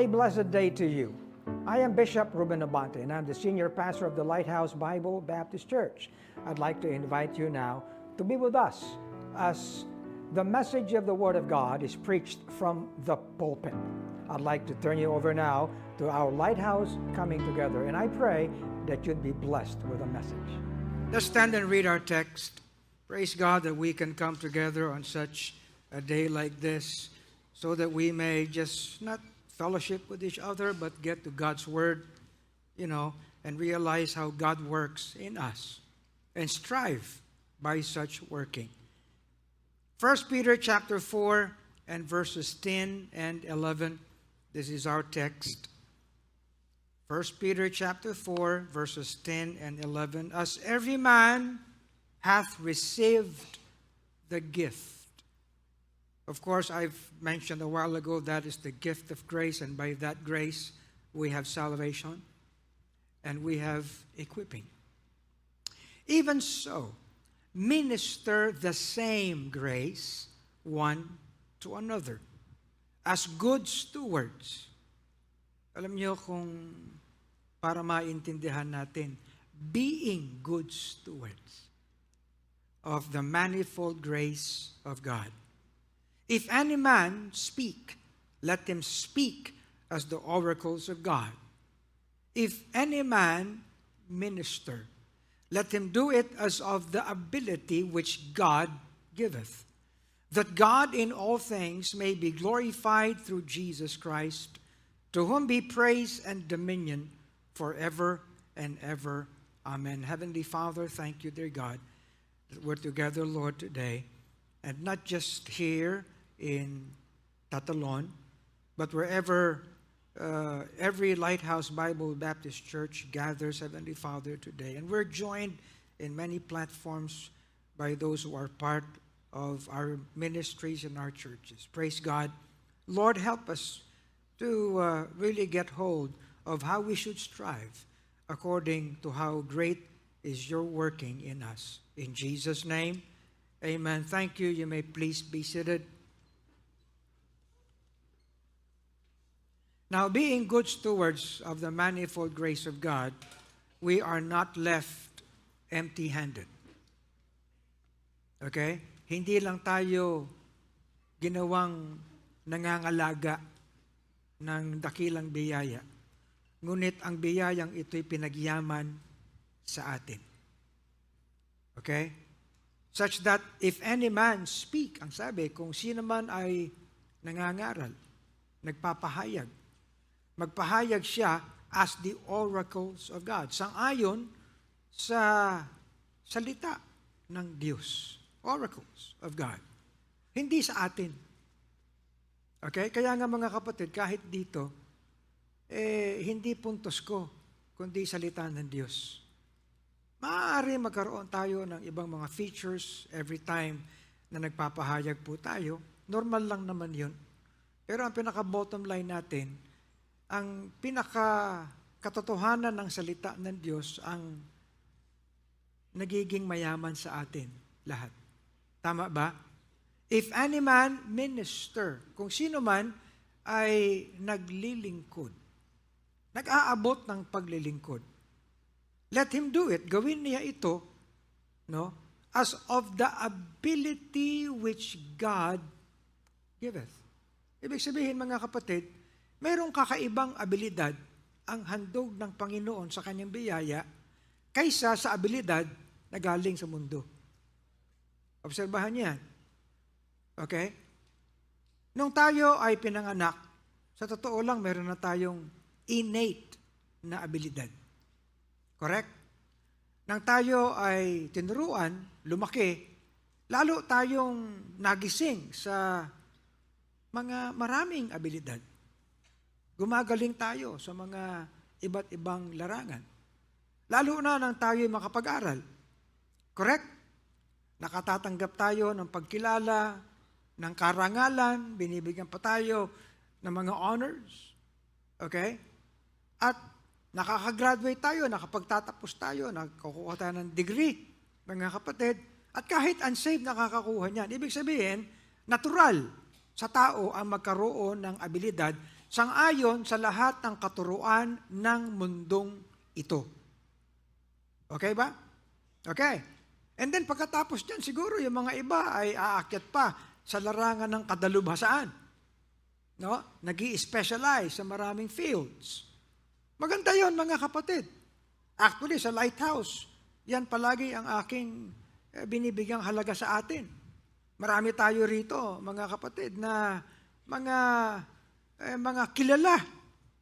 A blessed day to you. I am Bishop Ruben Abante, and I'm the senior pastor of the Lighthouse Bible Baptist Church. I'd like to invite you now to be with us as the message of the Word of God is preached from the pulpit. I'd like to turn you over now to our Lighthouse Coming Together, and I pray that you'd be blessed with the message. Let's stand and read our text. Praise God that we can come together on such a day like this so that we may just not fellowship with each other, but get to God's Word, and realize how God works in us and strive by such working. 1 Peter chapter 4 and verses 10 and 11. This is our text. 1 Peter chapter 4 verses 10 and 11. As every man hath received the gift. Of course, I've mentioned a while ago that is the gift of grace, and by that grace we have salvation and we have equipping. Even so, minister the same grace one to another as good stewards. Alam niyo kung para maintindihan natin, being good stewards of the manifold grace of God. If any man speak, let him speak as the oracles of God. If any man minister, let him do it as of the ability which God giveth, that God in all things may be glorified through Jesus Christ, to whom be praise and dominion forever and ever. Amen. Heavenly Father, thank you, dear God, that we're together, Lord, today, and not just here in Tatalon, but wherever every Lighthouse Bible Baptist Church gathers, Heavenly Father, today. And we're joined in many platforms by those who are part of our ministries and our churches. Praise God. Lord, help us to really get hold of how we should strive according to how great is your working in us. In Jesus' name, amen. Thank you. You may please be seated. Now, being good stewards of the manifold grace of God, we are not left empty-handed. Okay? Hindi lang tayo ginawang nangangalaga ng dakilang biyaya. Ngunit ang biyayang ito'y pinagyaman sa atin. Okay? Such that if any man speak, ang sabi, kung sino man ay nangangaral, nagpapahayag, magpahayag siya as the oracles of God. Sang-ayon sa salita ng Diyos. Oracles of God. Hindi sa atin. Okay? Kaya nga mga kapatid, kahit dito, hindi puntos ko, kundi salita ng Diyos. Maaari magkaroon tayo ng ibang mga features every time na nagpapahayag po tayo. Normal lang naman yun. Pero ang pinaka-bottom line natin, ang pinaka-katotohanan ng salita ng Diyos ang nagiging mayaman sa atin lahat. Tama ba? If any man minister, kung sino man ay naglilingkod, nag-aabot ng paglilingkod, let him do it. Gawin niya ito, as of the ability which God giveth. Ibig sabihin, mga kapatid, mayroong kakaibang abilidad ang handog ng Panginoon sa kanyang biyaya kaysa sa abilidad na galing sa mundo. Obserbahan niyan. Okay? Nung tayo ay pinanganak, sa totoo lang, meron na tayong innate na abilidad. Correct? Nang tayo ay tinuruan, lumaki, lalo tayong nagising sa mga maraming abilidad. Gumagaling tayo sa mga iba't ibang larangan. Lalo na nang tayo ay makapag-aral. Correct? Nakatatanggap tayo ng pagkilala, ng karangalan, binibigyan pa tayo ng mga honors. Okay? At nakakagraduate tayo, nakapagtatapos tayo, nakakuha tayo ng degree, mga kapatid. At kahit unsaved, nakakakuha niyan. Ibig sabihin, natural sa tao ang magkaroon ng abilidad sang-ayon sa lahat ng katuruan ng mundong ito. Okay ba? Okay. And then pagkatapos dyan, siguro yung mga iba ay aakyat pa sa larangan ng kadalubhasaan. No? Nag-i-specialize sa maraming fields. Maganda yon mga kapatid. Actually, sa Lighthouse, yan palagi ang aking binibigyang halaga sa atin. Marami tayo rito, mga kapatid, na mga kilala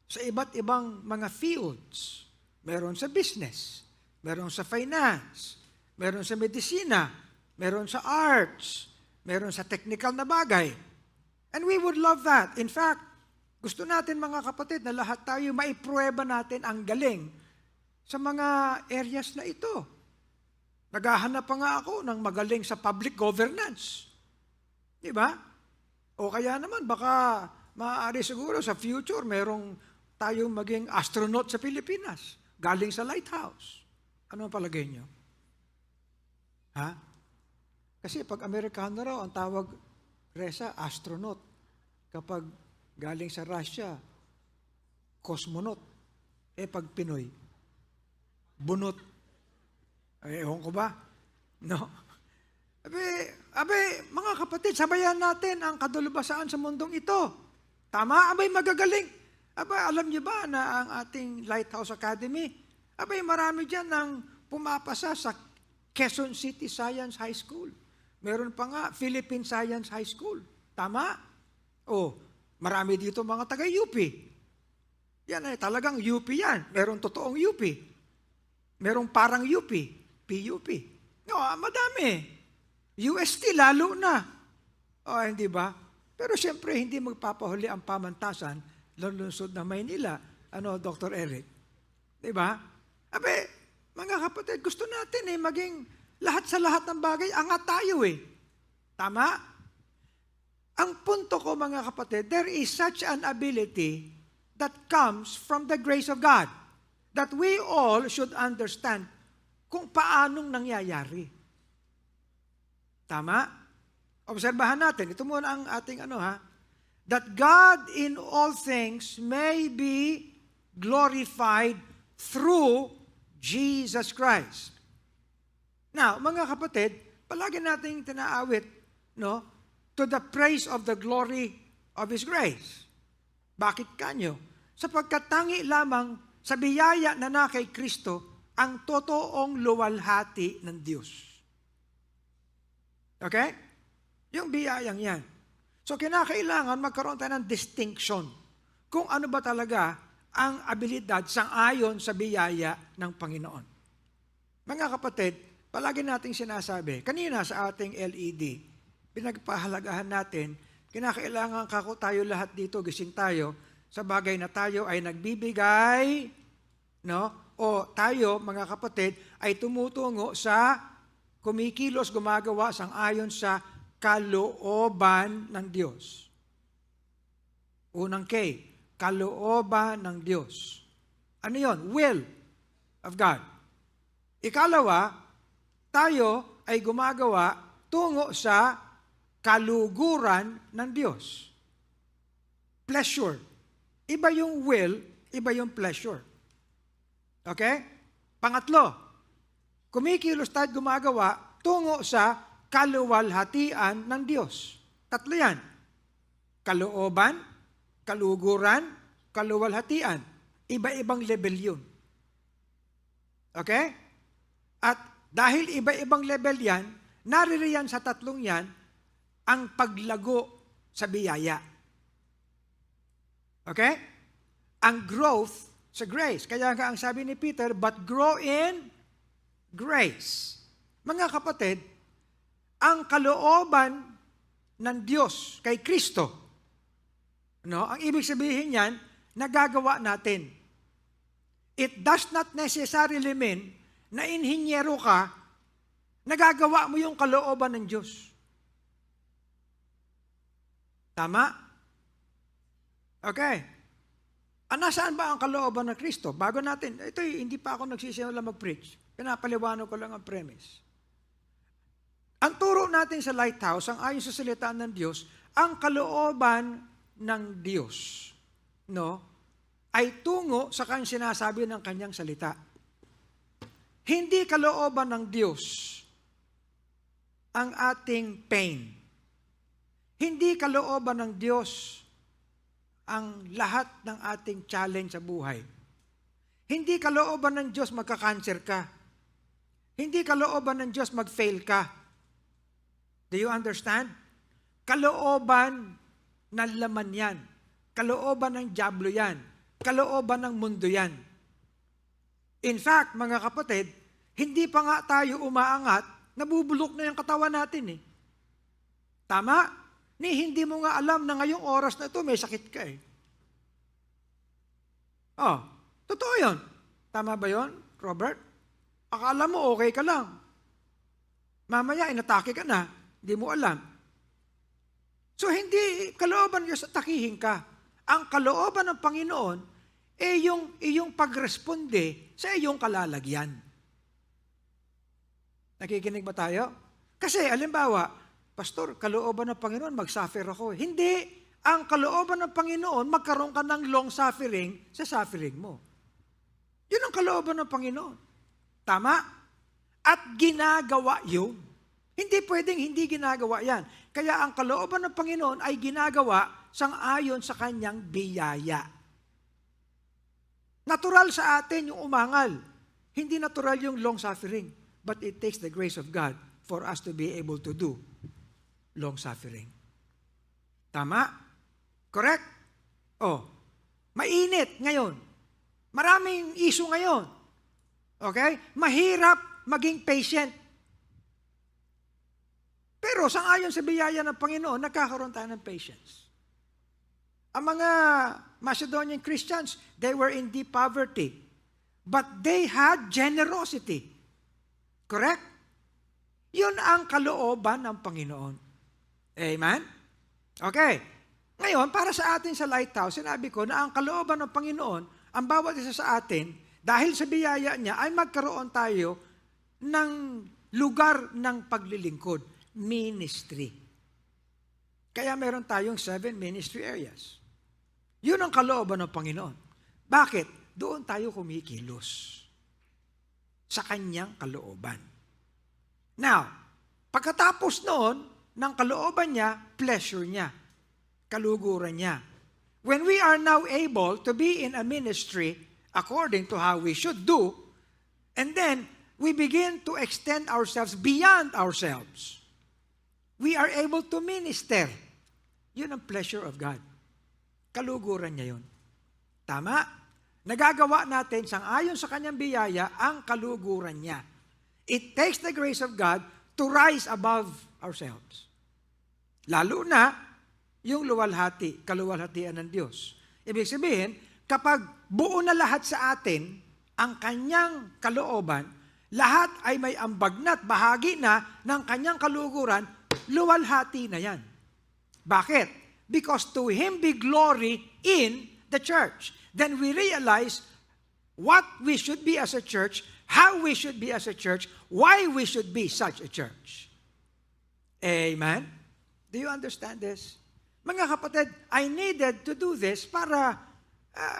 sa iba't ibang mga fields. Meron sa business, meron sa finance, meron sa medisina, meron sa arts, meron sa technical na bagay. And we would love that. In fact, gusto natin mga kapatid na lahat tayo maipruweba natin ang galing sa mga areas na ito. Naghahanap pa nga ako ng magaling sa public governance. Di ba? O kaya naman, baka maaari siguro sa future, merong tayong maging astronaut sa Pilipinas, galing sa Lighthouse. Ano ang palagay nyo? Ha? Kasi pag Amerikano raw, ang tawag, Reza, astronaut. Kapag galing sa Russia, cosmonaut. Pag Pinoy, bunot. Ewan ko ba? No. Abe, mga kapatid, sabayan natin ang kadalubhasaan sa mundong ito. Tama? Abay, magagaling. Aba, alam niyo ba na ang ating Lighthouse Academy, abay, marami dyan ang pumapasa sa Quezon City Science High School. Meron pa nga, Philippine Science High School. Tama? O, marami dito mga taga-UP. Yan ay talagang UP yan. Meron totoong UP. Merong parang UP. PUP. No, madami. UST lalo na. O, hindi ba? Pero siyempre, hindi magpapahuli ang pamantasan lungsod na Maynila. Ano, Dr. Eric? Di ba? Abe, mga kapatid, gusto natin maging lahat sa lahat ng bagay, angat tayo Tama? Ang punto ko, mga kapatid, there is such an ability that comes from the grace of God that we all should understand kung paanong nangyayari. Tama? Obserbahan natin. Ito muna ang ating that God in all things may be glorified through Jesus Christ. Now, mga kapatid, palagi nating tinaawit, to the praise of the glory of His grace. Bakit kanyo? Sapagkat tangi lamang sa biyaya na na kay Kristo ang totoong luwalhati ng Diyos. Okay? Yung biyayang yan. So, kinakailangan magkaroon tayo ng distinction kung ano ba talaga ang abilidad sang-ayon sa biyaya ng Panginoon. Mga kapatid, palagi nating sinasabi, kanina sa ating LED, pinagpahalagahan natin, kinakailangan kako tayo lahat dito, gising tayo, sa bagay na tayo ay nagbibigay, o tayo, mga kapatid, ay tumutungo sa kumikilos, gumagawa sang-ayon sa kalooban ng Diyos. Unang K, kalooban ng Diyos. Ano yon? Will of God. Ikalawa, tayo ay gumagawa tungo sa kaluguran ng Diyos. Pleasure. Iba yung will, iba yung pleasure. Okay? Pangatlo, kumikilos tayo gumagawa tungo sa kaluwalhatian ng Diyos. Tatlo yan. Kalooban, kaluguran, kaluwalhatian. Iba-ibang level yun. Okay? At dahil iba-ibang level yan, naririyan sa tatlong yan ang paglago sa biyaya. Okay? Ang growth sa grace. Kaya nga ang sabi ni Peter, but grow in grace. Mga kapatid, ang kalooban ng Diyos kay Kristo, ang ibig sabihin niyan, nagagawa natin. It does not necessarily mean na inhinyero ka, nagagawa mo yung kalooban ng Diyos. Tama? Okay. Nasaan ba ang kalooban ng Kristo? Bago natin, hindi pa ako nagsisimula mag-preach. Pinapaliwanag ko lang ang premise. Ang turo natin sa Lighthouse, ang ayon sa salita ng Diyos, ang kalooban ng Diyos no, ay tungo sa kanyang sinasabi ng kanyang salita. Hindi kalooban ng Diyos ang ating pain. Hindi kalooban ng Diyos ang lahat ng ating challenge sa buhay. Hindi kalooban ng Diyos magka-cancer ka. Hindi kalooban ng Diyos mag-fail ka. Do you understand? Kalooban ng laman yan. Kalooban ng dyablo yan. Kalooban ng mundo yan. In fact, mga kapatid, hindi pa nga tayo umaangat, nabubulok na yung katawan natin eh. Tama? Hindi mo nga alam na ngayong oras na ito may sakit ka eh. Oh, totoo yun. Tama ba yun, Robert? Akala mo okay ka lang. Mamaya inatake ka na, hindi mo alam. So hindi kalooban Diyos atakihin ka. Ang kalooban ng Panginoon yung iyong pagresponde sa iyong kalalagyan. Nakikinig ba tayo? Kasi, alimbawa, Pastor, kalooban ng Panginoon, mag-suffer ako. Hindi. Ang kalooban ng Panginoon, magkaroon ka ng long suffering sa suffering mo. Yun ang kalooban ng Panginoon. Tama? At ginagawa yun. Hindi pwedeng hindi ginagawa yan. Kaya ang kalooban ng Panginoon ay ginagawa sang-ayon sa kanyang biyaya. Natural sa atin yung umangal. Hindi natural yung long suffering. But it takes the grace of God for us to be able to do long suffering. Tama? Correct? Oh, mainit ngayon. Maraming issue ngayon. Okay? Mahirap maging patient. Pero sangayon sa biyaya ng Panginoon, nagkakaroon tayo ng patience. Ang mga Macedonian Christians, they were in deep poverty. But they had generosity. Correct? Yun ang kalooban ng Panginoon. Amen? Okay. Ngayon, para sa atin sa Lighthouse, sinabi ko na ang kalooban ng Panginoon, ang bawat isa sa atin, dahil sa biyaya niya, ay magkaroon tayo ng lugar ng paglilingkod, ministry. Kaya meron tayong 7 ministry areas. Yun ang kalooban ng Panginoon. Bakit? Doon tayo kumikilos sa kanyang kalooban. Now, pagkatapos noon, ng kalooban niya, pleasure niya, kaluguran niya. When we are now able to be in a ministry according to how we should do, and then we begin to extend ourselves beyond ourselves. We are able to minister. Yun ang pleasure of God. Kaluguran niya yun. Tama? Nagagawa natin sang-ayon sa kanyang biyaya ang kaluguran niya. It takes the grace of God to rise above ourselves. Lalo na yung luwalhati, kaluwalhatian ng Diyos. Ibig sabihin, kapag buo na lahat sa atin ang kanyang kalooban, lahat ay may ambag na at bahagi na ng kanyang kaluguran, luwalhati na yan. Bakit? Because to Him be glory in the church. Then we realize what we should be as a church, how we should be as a church, why we should be such a church. Amen? Do you understand this? Mga kapatid, I needed to do this para,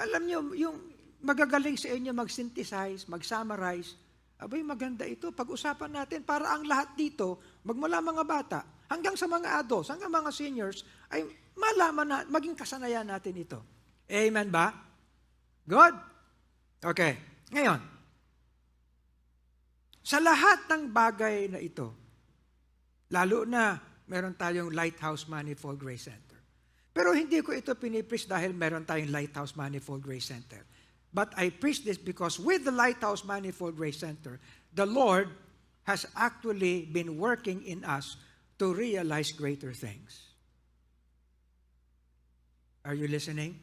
alam niyo, yung magagaling sa inyo mag-synthesize, mag-summarize. Abay, maganda ito. Pag-usapan natin para ang lahat dito, magmula mga bata, hanggang sa mga adults, hanggang mga seniors, ay malaman na, maging kasanayan natin ito. Amen ba? Good? Okay. Ngayon, sa lahat ng bagay na ito, lalo na meron tayong Lighthouse Manifold Grace Center. Pero hindi ko ito pinipreach dahil meron tayong Lighthouse Manifold Grace Center. But I preach this because with the Lighthouse Manifold Grace Center, the Lord has actually been working in us to realize greater things. Are you listening?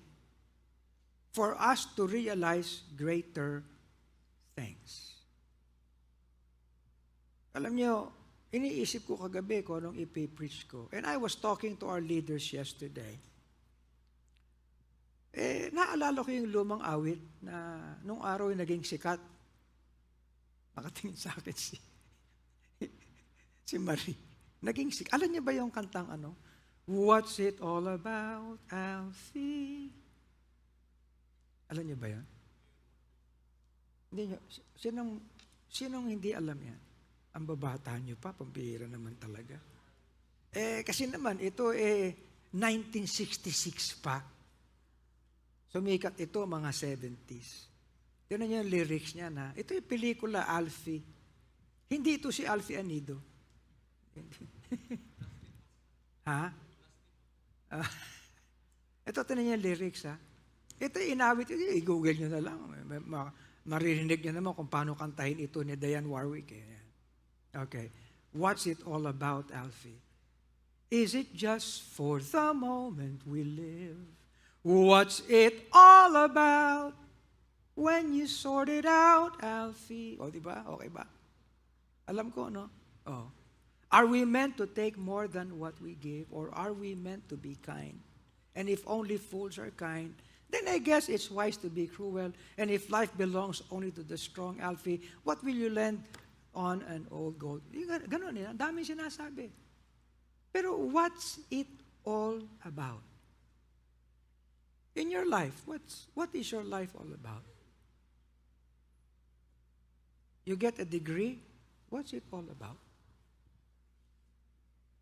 For us to realize greater things. Alam niyo, iniisip ko kagabi ko anong ipipreach ko. And I was talking to our leaders yesterday. Naalala ko yung lumang awit na nung araw yung naging sikat. Nakatingin sa akin si Marie. Naging sikat. Alam niyo ba yung kantang ano? What's it all about, Alfie? Alam niyo ba yan? Hindi niyo, sinong hindi alam yan? Ang babata niyo pa, pambihira naman talaga. Kasi naman, ito 1966 pa. Sumikat ito mga 70s. Tignan niyo yung lyrics niya na, ito yung pelikula Alfie. Hindi ito si Alfie Anido. Ha? Ito, tignan niyo yung lyrics, ha? Ito inawit, i-google niyo na lang. Maririnig niyo naman kung paano kantahin ito ni Dionne Warwick. Okay. What's it all about, Alfie? Is it just for the moment we live? What's it all about when you sort it out, Alfie? O, diba? Okay ba? Alam ko, no? Oh. Are we meant to take more than what we give, or are we meant to be kind? And if only fools are kind, then I guess it's wise to be cruel. And if life belongs only to the strong, Alfie, what will you lend on an old gold? Ganon yun. Ang daming sinasabi. Pero what's it all about? In your life, what is your life all about? You get a degree, what's it all about?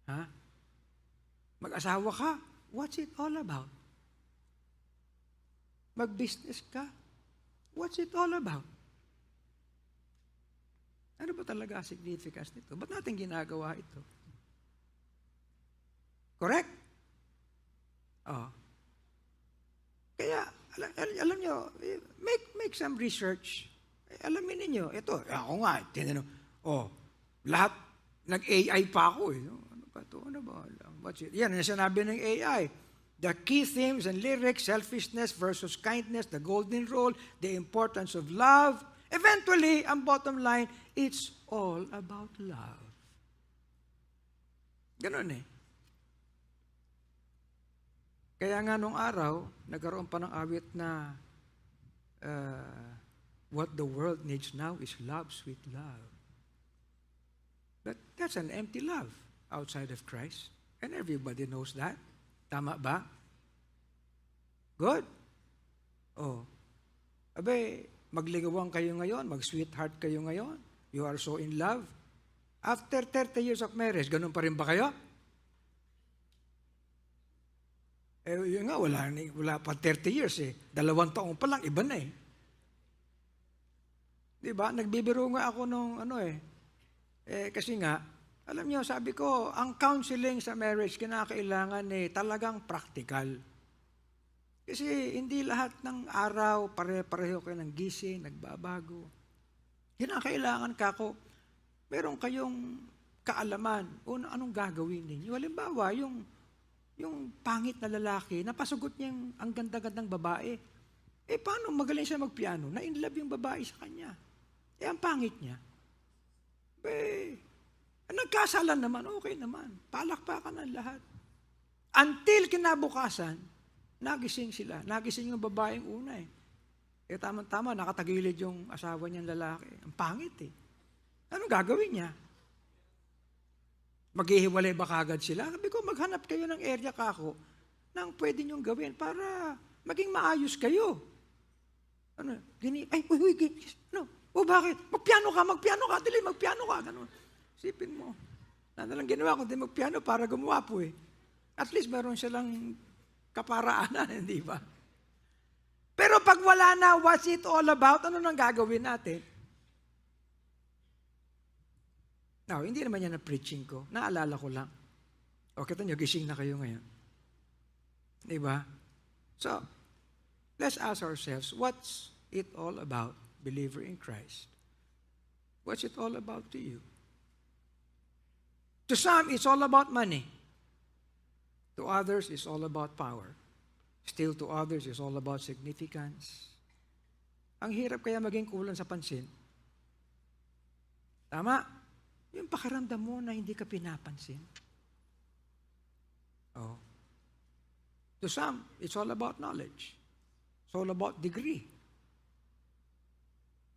Ha? Mag-asawa ka, what's it all about? Mag-business ka, what's it all about? Ano ba talaga ang significance nito? Ba't natin ginagawa ito? Correct? Oh. Kaya, alam nyo, make some research. Alamin ninyo, ito, ako nga, tinanong, lahat, nag-AI pa ako eh. Ano ba ito? Ano ba? What's it? Yan, sinabi ng AI. The key themes and lyrics, selfishness versus kindness, the golden rule, the importance of love. Eventually, ang bottom line, it's all about love. Ganon eh. Kaya nga nung araw, nagkaroon pa ng awit na what the world needs now is love, sweet love. But that's an empty love outside of Christ. And everybody knows that. Tama ba? Good? Oh. Abe, magligawan kayo ngayon, mag-sweetheart kayo ngayon. You are so in love. After 30 years of marriage, ganun pa rin ba kayo? Yun nga, wala pa 30 years eh. 2 taong pa lang, iba na eh. Diba? Nagbibiro nga ako nung kasi nga, alam niyo, sabi ko, ang counseling sa marriage, kinakailangan talagang practical. Kasi hindi lahat ng araw, pare-pareho kayo ng gising, nagbabago. Kinakailangan meron kayong kaalaman o anong gagawin ninyo. Halimbawa, yung pangit na lalaki, napasugot niya ang ganda-gandang babae. Paano magaling siya magpiano? Na-inlove yung babae sa kanya. Ang pangit niya. Nagkasalan naman, okay naman. Palakpakan ng lahat. Until kinabukasan, nagising sila. Nagising yung babaeng una eh. Tama-tama, nakatagilid yung asawa niyang lalaki. Ang pangit eh. Anong gagawin niya? Maghihiwalay ba kagad sila? Sabi ko, maghanap kayo ng area kako nang pwede niyong gawin para maging maayos kayo. Bakit? Magpiano ka, dili, magpiano ka. Ganun. Sipin mo. Ano lang ginawa ko, di magpiano para gumawa po eh. At least meron silang kaparaanan, hindi ba? Pero pag wala na, what's it all about? Ano nang gagawin natin? Now, hindi naman yan na preaching ko. Naalala ko lang. Kita nyo, gising na kayo ngayon. Diba? So, let's ask ourselves, what's it all about, believer in Christ? What's it all about to you? To some, it's all about money. To others, it's all about power. Still to others, it's all about significance. Ang hirap kaya maging kulang sa pansin. Tama? Yung pakiramdam mo na hindi ka pinapansin. To some, it's all about knowledge. It's all about degree.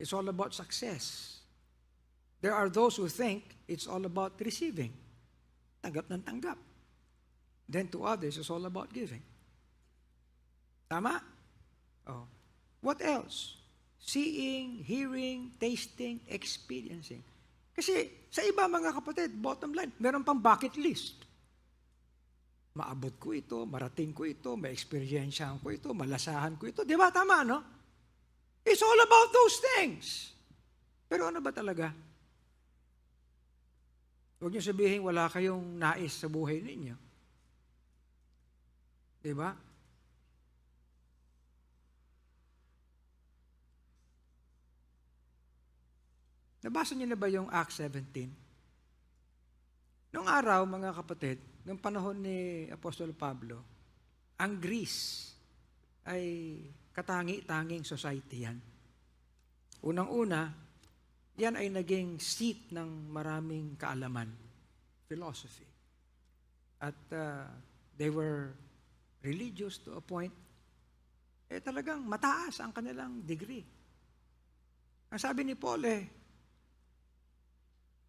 It's all about success. There are those who think it's all about receiving. Tanggap ng tanggap. Then to others, it's all about giving. Tama? What else? Seeing, hearing, tasting, experiencing. Kasi sa iba mga kapatid, bottom line, meron pang bucket list. Maabot ko ito, marating ko ito, ma-experiensyahan ko ito, malasahan ko ito. Di ba? Tama, no? It's all about those things. Pero ano ba talaga? Huwag niyo sabihin wala kayong nais sa buhay ninyo. Di ba? Nabasa niyo na ba yung Acts 17? Noong araw, mga kapatid, noong panahon ni Apostol Pablo, ang Greece ay katangi-tanging society yan. Unang-una, yan ay naging seat ng maraming kaalaman, philosophy. At they were religious to a point, talagang mataas ang kanilang degree. Ang sabi ni Paul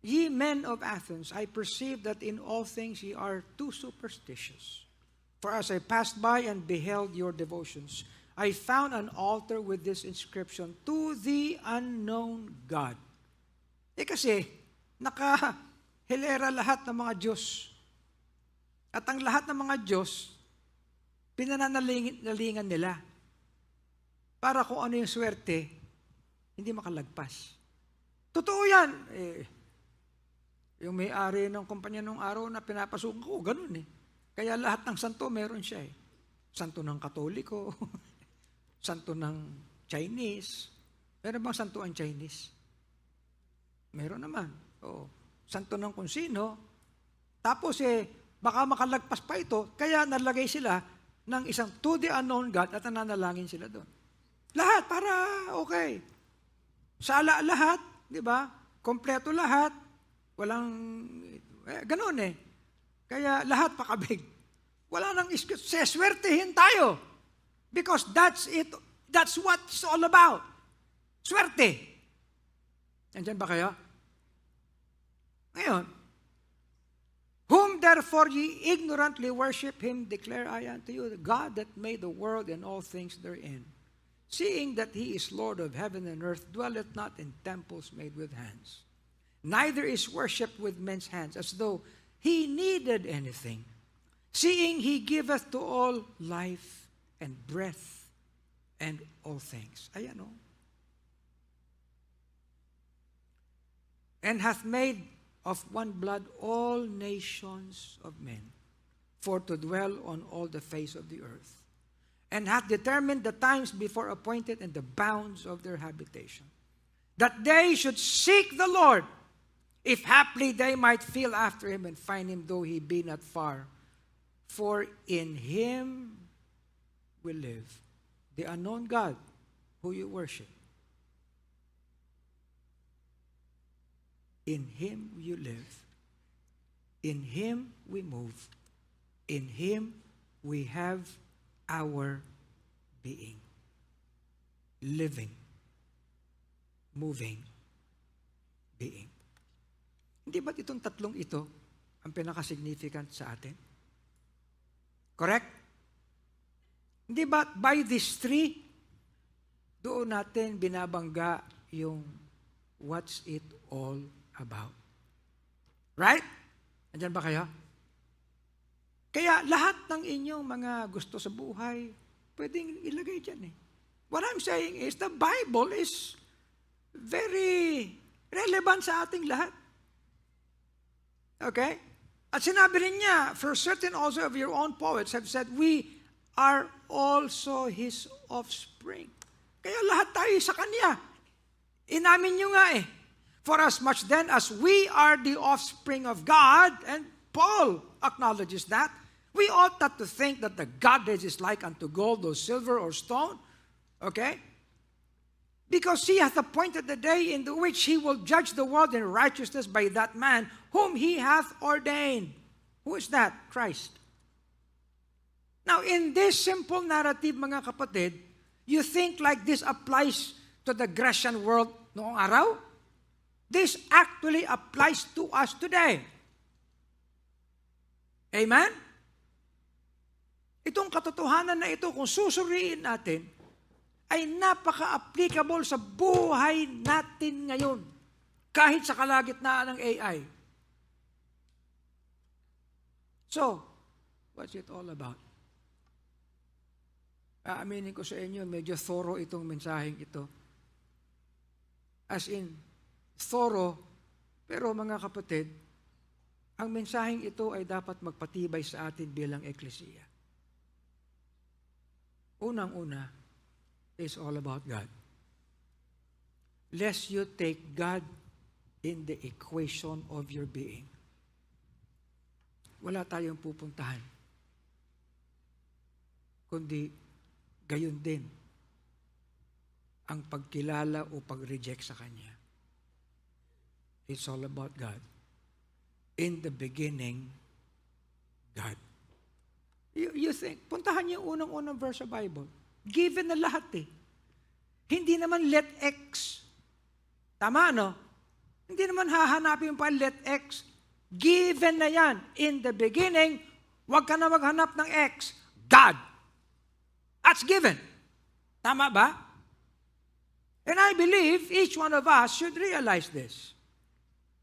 Ye men of Athens, I perceive that in all things ye are too superstitious. For as I passed by and beheld your devotions, I found an altar with this inscription, To the unknown God. Kasi, naka-hilera lahat ng mga Diyos. At ang lahat ng mga Diyos, pinananalingan nila. Para kung ano yung swerte, hindi makalagpas. Totoo yan. Yung may-ari ng kumpanya nung araw na pinapasukan ko, ganun Kaya lahat ng santo meron siya Santo ng Katoliko, santo ng Chinese. Meron bang santo ang Chinese? Meron naman. Oo. Santo ng kung sino. Tapos baka makalagpas pa ito, kaya nalagay sila ng isang to the unknown God at nananalangin sila doon. Lahat, para okay. Sala lahat, di ba? Kompleto lahat. Walang, ganun Kaya lahat pakabig. Wala nang seswertehin tayo. Because that's it. That's what it's all about. Swerte. Nandyan ba kayo? Ngayon, whom therefore ye ignorantly worship him, declare I unto you, the God that made the world and all things therein, seeing that he is Lord of heaven and earth, dwelleth not in temples made with hands, neither is worshipped with men's hands, as though he needed anything, seeing he giveth to all life and breath and all things. Ayan And hath made of one blood all nations of men, for to dwell on all the face of the earth, and hath determined the times before appointed and the bounds of their habitation, that they should seek the Lord, if haply they might feel after him and find him, though he be not far. For in him we live. The unknown God who you worship. In him you live. In him we move. In him we have our being. Living. Moving. Being. Hindi ba't itong tatlong ito ang pinaka-significant sa atin? Correct? Hindi ba by these three, doon natin binabangga yung what's it all about? Right? Andyan ba kayo? Kaya lahat ng inyong mga gusto sa buhay, pwedeng ilagay dyan What I'm saying is, the Bible is very relevant sa ating lahat. Okay? At sinabi rin niya, for certain also of your own poets have said, we are also His offspring. Kaya lahat tayo sa Kanya. Inamin nyo nga For as much then as we are the offspring of God, and Paul acknowledges that, we ought not to think that the Godhead is like unto gold or silver or stone. Okay? Because he hath appointed the day in the which he will judge the world in righteousness by that man whom he hath ordained. Who is that? Christ. Now, in this simple narrative, mga kapatid, you think like this applies to the Grecian world noong araw? This actually applies to us today. Amen? Itong katotohanan na ito, kung susuriin natin, ay napaka-applicable sa buhay natin ngayon, kahit sa kalagitnaan ng AI. So, what's it all about? Aaminin ko sa inyo, medyo thorough itong mensaheng ito. As in, thorough, pero mga kapatid, ang mensaheng ito ay dapat magpatibay sa atin bilang eklesiya. Unang-una, is all about God. Lest you take God in the equation of your being. Wala tayong pupuntahan. Kundi, gayon din ang pagkilala o pag-reject sa Kanya. It's all about God. In the beginning, God. You think, puntahan niyo yung unang-unang verse sa Bible. Given na lahat eh. Hindi naman let X. Tama, no? Hindi naman hahanapin pa let X. Given na yan. In the beginning, huwag ka na maghanap ng X. God. That's given. Tama ba? And I believe each one of us should realize this.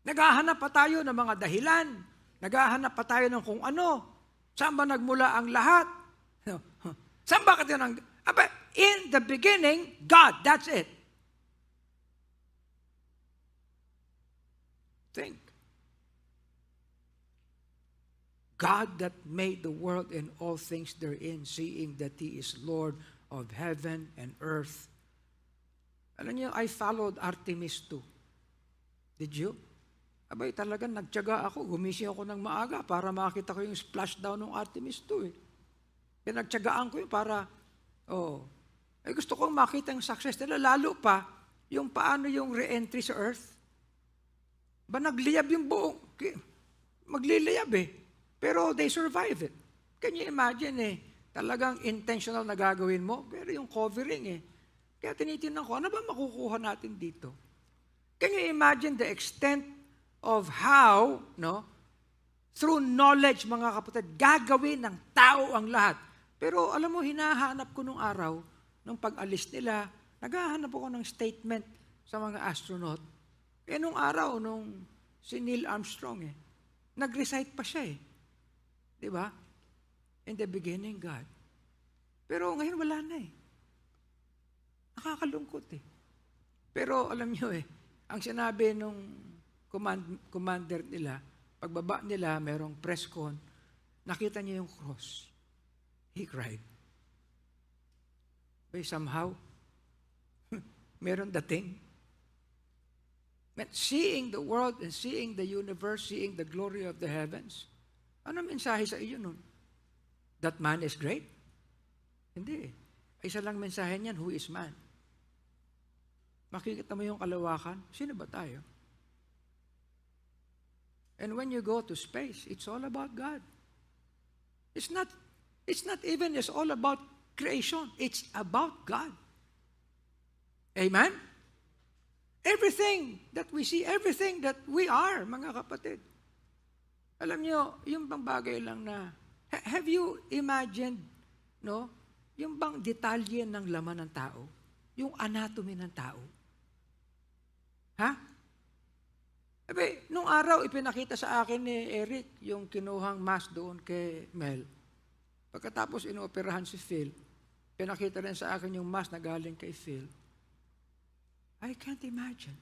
Naghahanap pa tayo ng mga dahilan. Naghahanap pa tayo ng kung ano. Saan ba nagmula ang lahat? Saan ba kayo nang... In the beginning, God. That's it. Think. God that made the world and all things therein, seeing that He is Lord of heaven and earth. Alam niyo, I followed Artemis too. Did you? Abay, talagang nagtiyaga ako. Gumising ako ng maaga para makita ko yung splashdown ng Artemis 2 eh. Pinagtiyagaan ko yun para, gusto kong makita yung success nila. Lalo pa, yung paano yung re-entry sa Earth. Ba nagliyab yung buong, magliliyab eh. Pero they survive it. Can you imagine eh, talagang intentional na gagawin mo, pero yung covering eh. Kaya tinitingnan ko, ano ba makukuha natin dito? Can you imagine the extent of how, through knowledge, mga kapatid, gagawin ng tao ang lahat. Pero alam mo, hinahanap ko nung araw, nung pag-alis nila, naghahanap ako ng statement sa mga astronaut. Nung araw, nung si Neil Armstrong, nag-recite pa siya . Di ba? In the beginning, God. Pero ngayon wala na . Nakakalungkot . Pero alam niyo ang sinabi nung commander nila, pagbaba nila, merong press con, nakita niya yung cross. He cried. But somehow, meron dating. But seeing the world and seeing the universe, seeing the glory of the heavens, ano mensahe sa iyo nun? That man is great? Hindi . Isa lang mensahe niyan, who is man? Makikita mo yung kalawakan, sino ba tayo? And when you go to space, it's all about God. It's not even just all about creation. It's about God. Amen? Everything that we see, everything that we are, mga kapatid. Alam niyo, yung bang bagay lang na, have you imagined, yung bang detalye ng laman ng tao? Yung anatomy ng tao? Ha? Nung araw, ipinakita sa akin ni Eric yung kinuhang mask doon kay Mel. Pagkatapos inooperahan si Phil, pinakita rin sa akin yung mask na galing kay Phil. I can't imagine.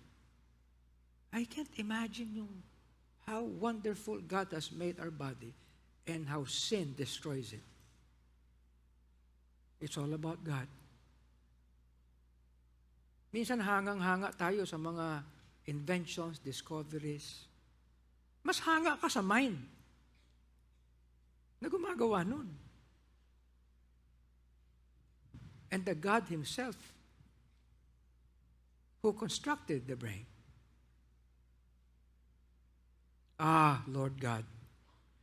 I can't imagine how wonderful God has made our body and how sin destroys it. It's all about God. Minsan hangang-hanga tayo sa mga inventions, discoveries. Mas hanga ka sa mind na gumagawa nun. And the God Himself who constructed the brain. Ah, Lord God,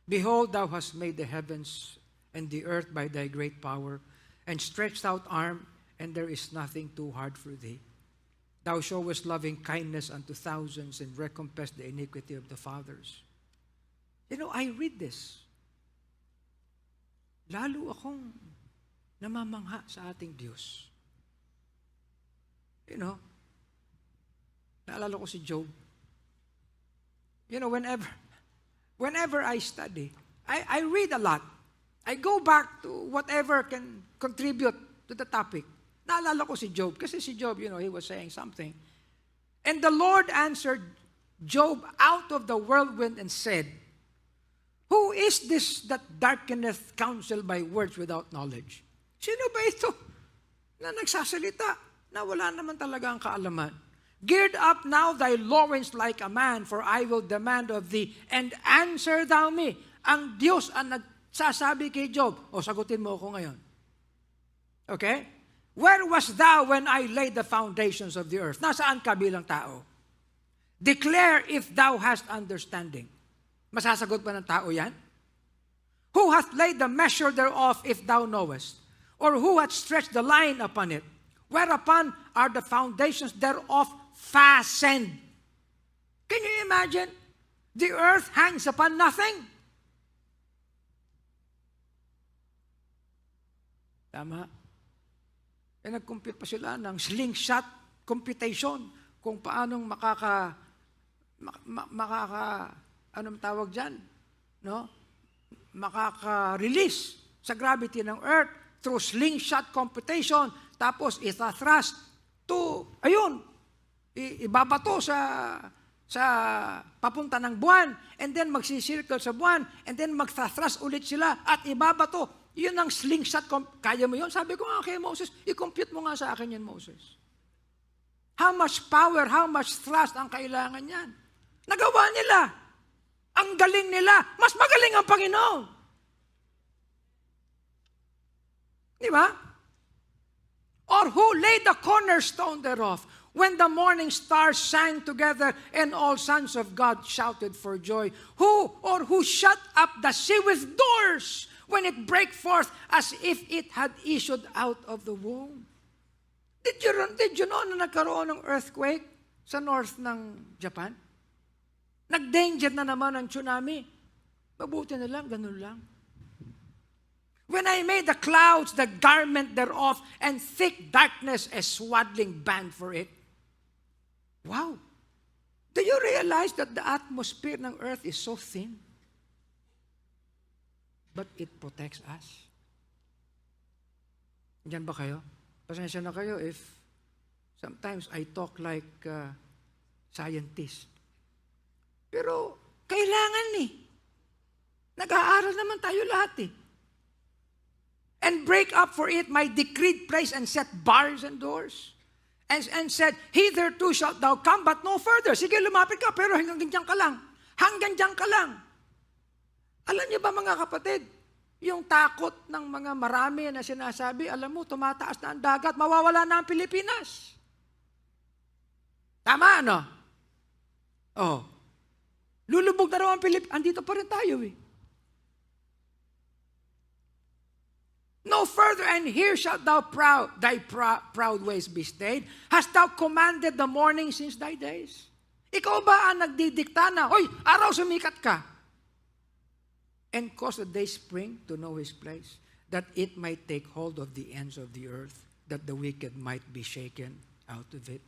behold, Thou hast made the heavens and the earth by Thy great power, and stretched out arm, and there is nothing too hard for Thee. Thou showest loving kindness unto thousands, and recompense the iniquity of the fathers. I read this. Lalo akong namamangha sa ating Diyos. You know, naalala ko si Job. You know, whenever I study, I read a lot. I go back to whatever can contribute to the topic. Naalala ko si Job. Kasi si Job, you know, he was saying something. And the Lord answered Job out of the whirlwind and said, who is this that darkeneth counsel by words without knowledge? Sino ba ito na nagsasalita na wala naman talaga ang kaalaman? Gird up now thy loins like a man, for I will demand of thee, and answer thou me. Ang Diyos ang nagsasabi kay Job, o sagutin mo ako ngayon. Okay? Where was thou when I laid the foundations of the earth? Nasaan ka bilang tao? Declare if thou hast understanding. Masasagot ba ng tao yan? Who hath laid the measure thereof if thou knowest? Or who hath stretched the line upon it? Whereupon are the foundations thereof fastened? Can you imagine? The earth hangs upon nothing. Tama. E nag-compute pa sila ng slingshot computation kung paanong anong tawag dyan? No? Makaka-release sa gravity ng earth through slingshot computation, tapos itathrust to, ayun, ibabato sa papunta ng buwan, and then magsisircle sa buwan, and then magtathrust ulit sila at ibabato. Yun ang slingshot. Kaya mo yun? Sabi ko nga kay Moses, i-compute mo nga sa akin yan, Moses. How much power, how much thrust ang kailangan yan? Nagawa nila. Ang galing nila. Mas magaling ang Panginoon. Di ba? Or who laid the cornerstone thereof, when the morning stars sang together and all sons of God shouted for joy? Who shut up the sea with doors when it brake forth as if it had issued out of the womb? Did you know na nagkaroon ng earthquake sa north ng Japan? Nag-danger na naman ang tsunami. Mabuti na lang, ganun lang. When I made the clouds the garment thereof, and thick darkness a swaddling band for it. Wow! Do you realize that the atmosphere ng earth is so thin? But it protects us. Diyan ba kayo? Pasensya na kayo if sometimes I talk like scientist. Pero kailangan Nag-aaral naman tayo lahat And break up for it my decreed place and set bars and doors. And said, hitherto shalt thou come, but no further. Sige, lumapit ka, pero hanggang dyan ka lang. Hanggang dyan ka lang. Alam niyo ba mga kapatid, yung takot ng mga marami na sinasabi, alam mo, tumataas na ang dagat, mawawala na ang Pilipinas. Tama, ano? Oh. Lulubog na raw ang Pilipinas. Andito pa rin tayo No further, and here shalt thou thy proud ways be stayed. Hast thou commanded the morning since thy days? Ikaw ba ang nagdidikta na, hoy, araw sumikat ka? And cause the day spring to know his place, that it might take hold of the ends of the earth, that the wicked might be shaken out of it.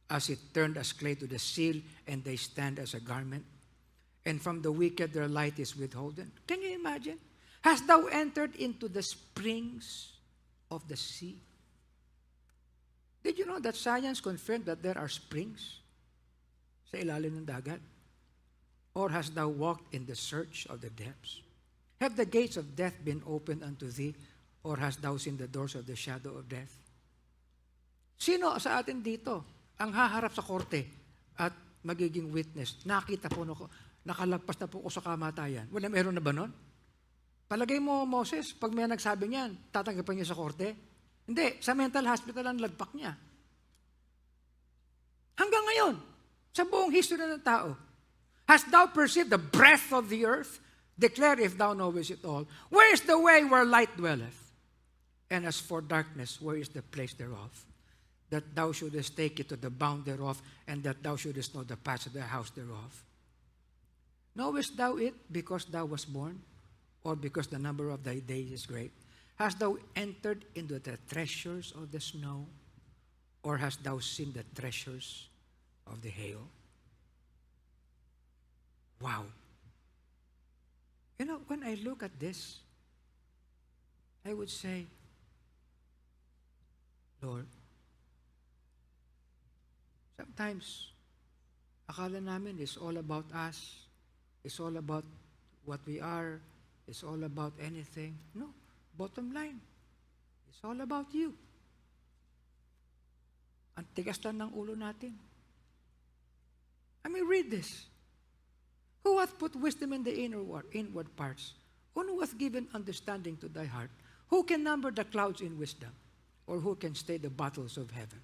As it turned as clay to the seal, and they stand as a garment. And from the wicked their light is withholden. Can you imagine? Hast thou entered into the springs of the sea? Did you know that science confirmed that there are springs sa ilalim ng dagat? Or hast thou walked in the search of the depths? Have the gates of death been opened unto thee? Or hast thou seen the doors of the shadow of death? Sino sa atin dito ang haharap sa korte at magiging witness? Nakita po ako, nakalagpas na po ako sa kamatayan. Meron na ba nun? Palagay mo, Moses, pag may nagsabi niyan, tatanggapin niya sa korte? Hindi, sa mental hospital ang lagpak niya. Hanggang ngayon, sa buong history ng tao, hast thou perceived the breadth of the earth? Declare if thou knowest it all. Where is the way where light dwelleth? And as for darkness, where is the place thereof? That thou shouldest take it to the bound thereof, and that thou shouldest know the paths of the house thereof. Knowest thou it because thou wast born? Or because the number of thy days is great? Hast thou entered into the treasures of the snow? Or hast thou seen the treasures of the hail? Wow. You know, when I look at this, I would say, Lord, sometimes akala namin it's all about us. It's all about what we are. It's all about anything. No. Bottom line, it's all about you. Ang tigas lang ng ulo natin. I mean, read this. Who hath put wisdom in the inward parts? Who hath given understanding to thy heart? Who can number the clouds in wisdom? Or who can stay the battles of heaven?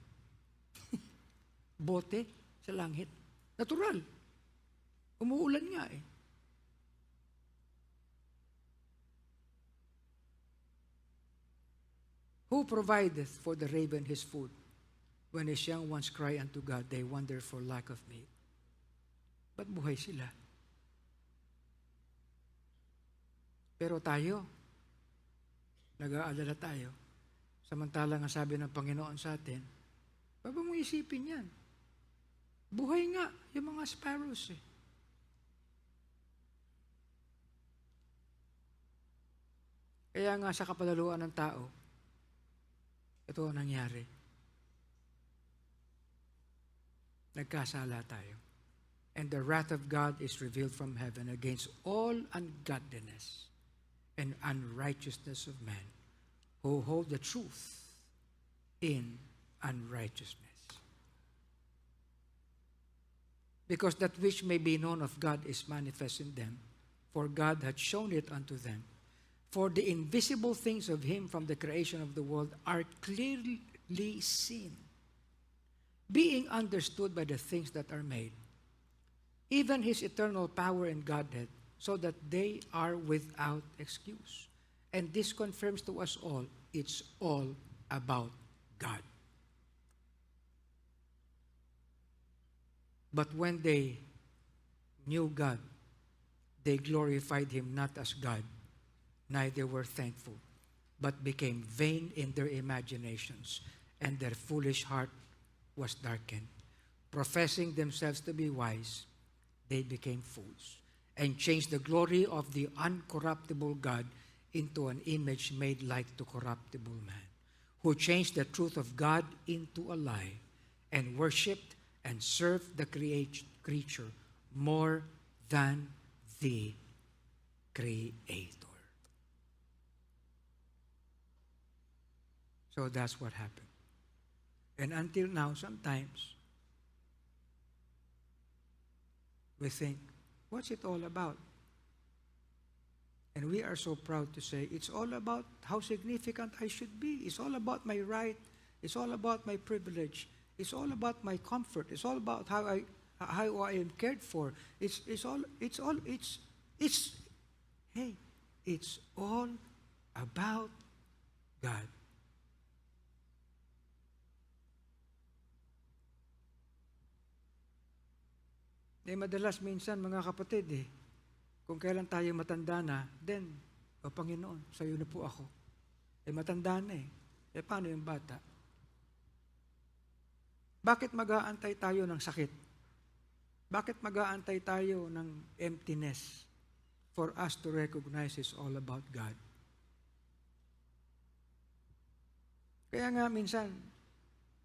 Bote sa langit. Natural. Umuulan nga eh. Who provideth for the raven his food? When his young ones cry unto God, they wonder for lack of meat. Ba't buhay sila? Pero tayo, nag-aalala tayo. Samantalang ang sabi ng Panginoon sa atin, baba mo isipin yan. Buhay nga yung mga sparrows eh. Kaya nga sa kapalaluan ng tao, ito ang nangyari. Nagkasala tayo. And the wrath of God is revealed from heaven against all ungodliness and unrighteousness of men who hold the truth in unrighteousness. Because that which may be known of God is manifest in them, for God hath shown it unto them. For the invisible things of him from the creation of the world are clearly seen, being understood by the things that are made, even his eternal power and Godhead, so that they are without excuse. And this confirms to us all, it's all about God. But when they knew God, they glorified him not as God, neither were thankful, but became vain in their imaginations, and their foolish heart was darkened. Professing themselves to be wise, they became fools, and changed the glory of the uncorruptible God into an image made like to corruptible man, who changed the truth of God into a lie, and worshipped and served the creature more than the Creator. So that's what happened. And until now, sometimes, we think, what's it all about? And we are so proud to say, it's all about how significant I should be. It's all about my right. It's all about my privilege. It's all about my comfort. It's all about how I am cared for. It's all about God. Madalas minsan, mga kapatid, kung kailan tayo matanda na, then, o Panginoon, sa iyo na po ako. Matanda na paano yung bata? Bakit mag-aantay tayo ng sakit? Bakit mag-aantay tayo ng emptiness for us to recognize it's all about God? Kaya nga minsan,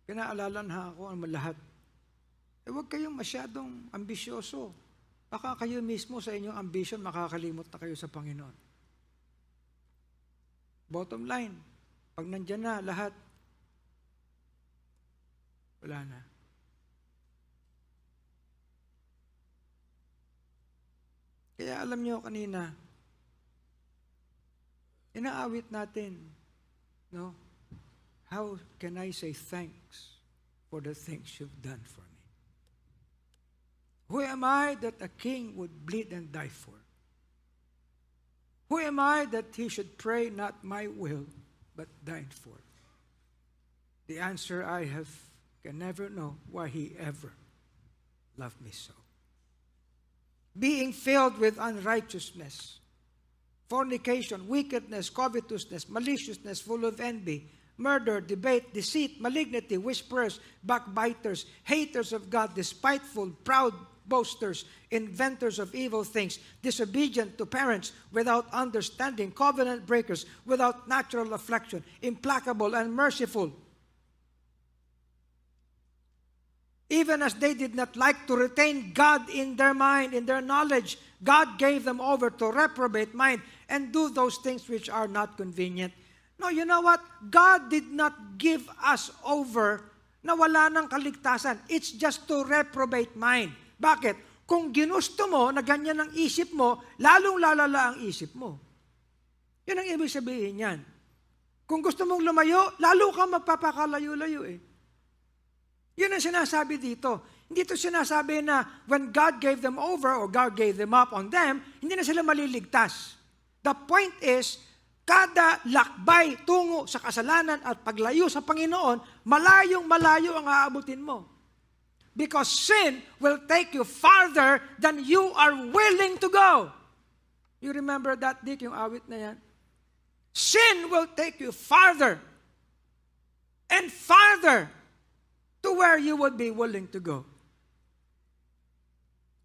pinaalala na ako ang lahat. Huwag kayong masyadong ambisyoso. Baka kayo mismo sa inyong ambition, makakalimot na kayo sa Panginoon. Bottom line, pag nandyan na lahat, wala na. Kaya alam nyo kanina, inaawit natin, no? How can I say thanks for the things you've done for me? Who am I that a king would bleed and die for? Who am I that he should pray not my will, but thine for? The answer I have can never know why he ever loved me so. Being filled with unrighteousness, fornication, wickedness, covetousness, maliciousness, full of envy, murder, debate, deceit, malignity, whisperers, backbiters, haters of God, despiteful, proud, boasters, inventors of evil things, disobedient to parents, without understanding, covenant breakers, without natural affection, implacable and merciful. Even as they did not like to retain God in their mind, in their knowledge, God gave them over to reprobate mind and do those things which are not convenient. No, you know what? God did not give us over na wala ng kaligtasan. It's just to reprobate mind. Bakit? Kung ginusto mo na ganyan ang isip mo, lalong lalala ang isip mo. Yun ang ibig sabihin yan. Kung gusto mong lumayo, lalo kang magpapakalayo-layo eh. Yun ang sinasabi dito. Hindi ito sinasabi na when God gave them over or God gave them up on them, hindi na sila maliligtas. The point is, kada lakbay tungo sa kasalanan at paglayo sa Panginoon, malayong malayo ang aabutin mo. Because sin will take you farther than you are willing to go. You remember that, Dick, yung awit na yan? Sin will take you farther and farther to where you would be willing to go.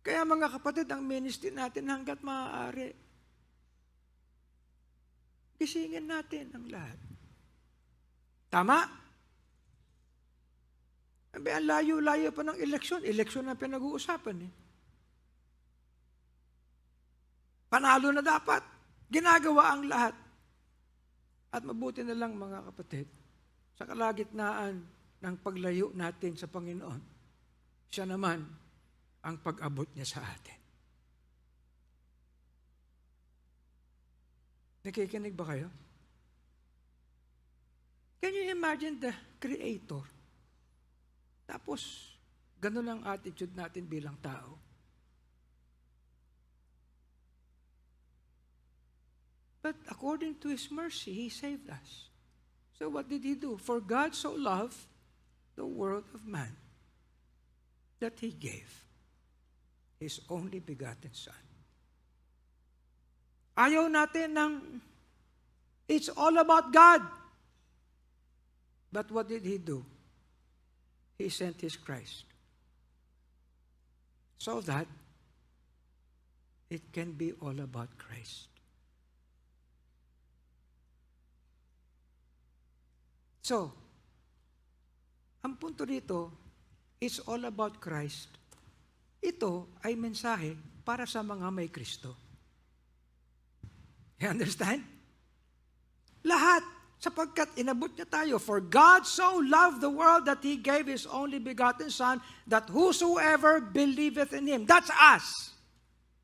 Kaya mga kapatid, ang ministry natin hanggat maaari, gisingin natin ang lahat. Tama? Ang layo-layo pa ng eleksyon. Eleksyon na pinag-uusapan eh. Panalo na dapat. Ginagawa ang lahat. At mabuti na lang mga kapatid, sa kalagitnaan ng paglayo natin sa Panginoon, siya naman ang pag-abot niya sa atin. Nakikinig ba kayo? Can you imagine the Creator? Tapos, ganun ang attitude natin bilang tao. But according to His mercy, He saved us. So what did He do? For God so loved the world of man that He gave His only begotten Son. Ayaw natin ng it's all about God. But what did He do? He sent His Christ so that it can be all about Christ. So, ang punto dito, it's all about Christ. Ito ay mensahe para sa mga may Kristo. You understand? Lahat, sapagkat inabot niya tayo. For God so loved the world that He gave His only begotten Son, that whosoever believeth in Him, that's us.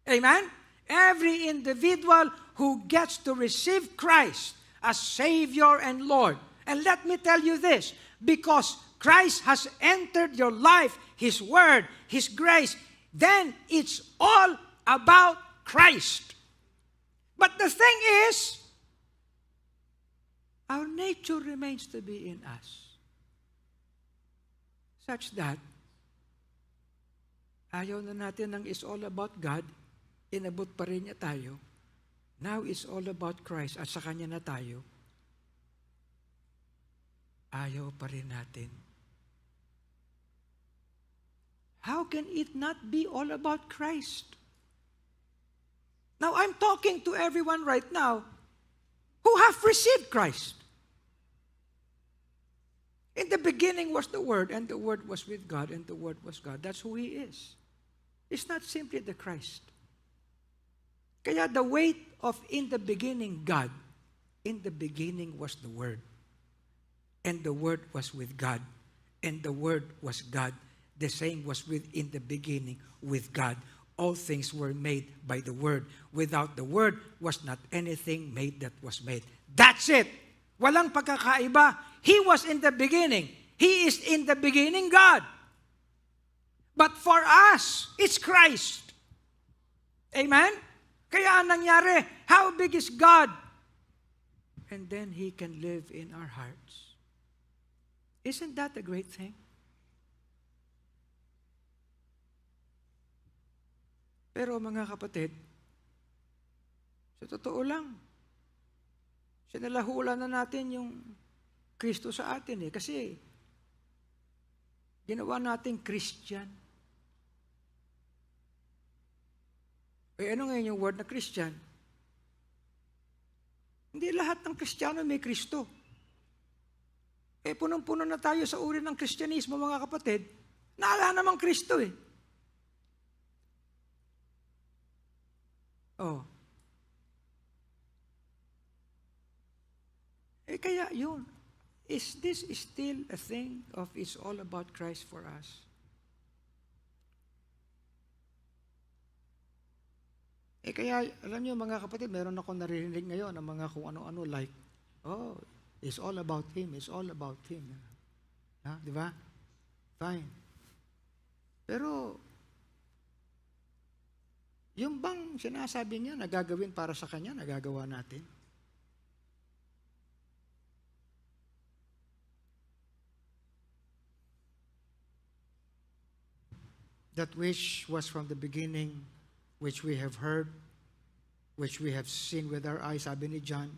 Amen? Every individual who gets to receive Christ as Savior and Lord. And let me tell you this, because Christ has entered your life, His Word, His grace, then it's all about Christ. But the thing is, our nature remains to be in us, such that ayaw na natin ng it's all about God, inabot pa rin niya tayo. Now it's all about Christ at sa Kanya na tayo. Ayaw pa rin natin. How can it not be all about Christ? Now, I'm talking to everyone right now who have received Christ. In the beginning was the Word, and the Word was with God, and the Word was God. That's who He is. It's not simply the Christ. Kaya the weight of in the beginning God, in the beginning was the Word. And the Word was with God. And the Word was God. The same was in the beginning with God. All things were made by the Word. Without the Word was not anything made that was made. That's it. Walang pagkakaiba. He was in the beginning. He is in the beginning God. But for us, it's Christ. Amen? Kaya ang nangyari, how big is God? And then He can live in our hearts. Isn't that a great thing? Pero mga kapatid, sa totoo lang, sinalahula na natin yung Kristo sa atin eh. Kasi, ginawa natin Christian. Eh ano ngayon yung word na Christian? Hindi lahat ng Kristiyano may Kristo. Eh punong-puno na tayo sa uri ng Kristyanismo, mga kapatid. Naala namang Kristo eh. Oh. Eh kaya yun. Is this still a thing of it's all about Christ for us? Eh kaya, alam niyo mga kapatid, meron akong naririnig ngayon ng mga kung ano-ano like, oh, it's all about Him, it's all about Him. Ha? Di ba? Fine. Pero, yung bang sinasabi niya na gagawin para sa Kanya, nagagawa natin? That which was from the beginning, which we have heard, which we have seen with our eyes, sabi ni John,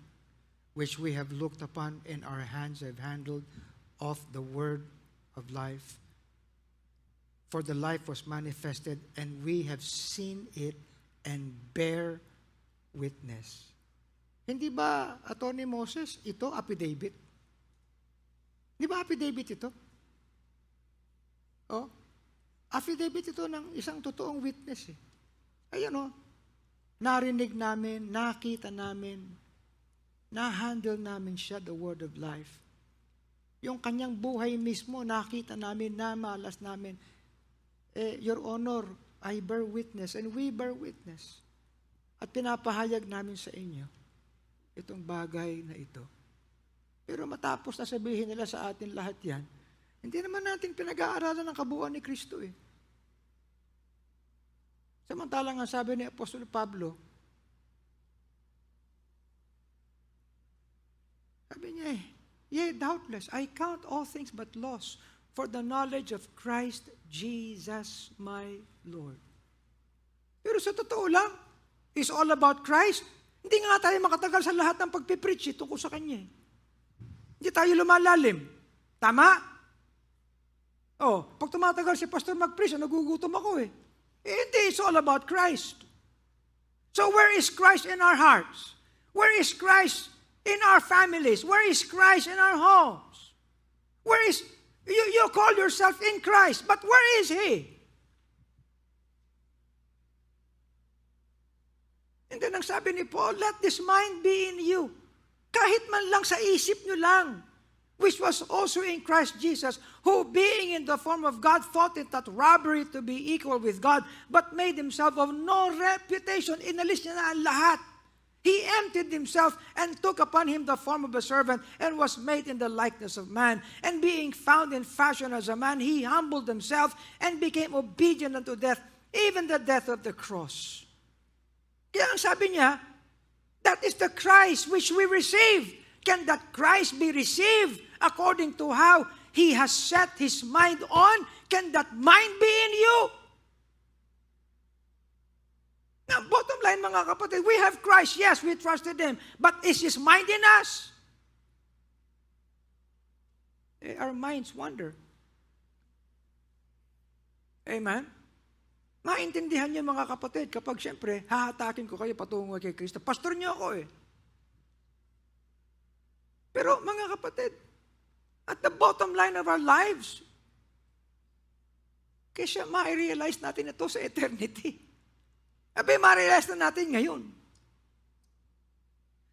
which we have looked upon and our hands have handled of the word of life. For the life was manifested, and we have seen it and bear witness. Hindi ba, Atty. Moses, ito affidavit? Di ba affidavit ito? Oh, affidavit ito ng isang totoong witness eh. Ayun o, narinig namin, nakita namin, na-handle namin siya, the word of life. Yung kanyang buhay mismo, nakita namin, namalas namin. Eh, Your Honor, I bear witness and we bear witness. At pinapahayag namin sa inyo itong bagay na ito. Pero matapos na sabihin nila sa atin lahat yan, hindi naman natin pinag-aaralan ng kabuuan ni Kristo eh. Samantalang ang sabi ni Apostol Pablo, sabi niya yea, doubtless, I count all things but loss for the knowledge of Christ Jesus my Lord. Pero sa totoo lang, it's all about Christ. Hindi nga tayo makatagal sa lahat ng pagpipreach tungkol sa Kanya. Hindi tayo lumalalim. Tama? Oh, pag tumatagal si Pastor mag-preach, nagugutom ako eh. Hindi, it's all about Christ. So where is Christ in our hearts? Where is Christ in our families? Where is Christ in our homes? Where is, you call yourself in Christ, but where is He? And then ang sabi ni Paul, let this mind be in you. Kahit man lang sa isip nyo lang, which was also in Christ Jesus, who being in the form of God thought it not robbery to be equal with God, but made himself of no reputation. Inalis niya na ang lahat. He emptied himself and took upon him the form of a servant and was made in the likeness of man. And being found in fashion as a man, he humbled himself and became obedient unto death, even the death of the cross. Kaya ang sabi niya, that is the Christ which we receive. Can that Christ be received according to how He has set His mind on? Can that mind be in you? Now, bottom line mga kapatid, we have Christ, yes, we trusted Him, but is His mind in us? Our minds wander. Amen? Maintindihan niyo mga kapatid kapag siyempre, hahatakin ko kayo patungo kay Kristo. Pastor niyo ako eh. Pero mga kapatid, at the bottom line of our lives, kasi ma-realize natin ito sa eternity. Abi, ma-realize na natin ngayon.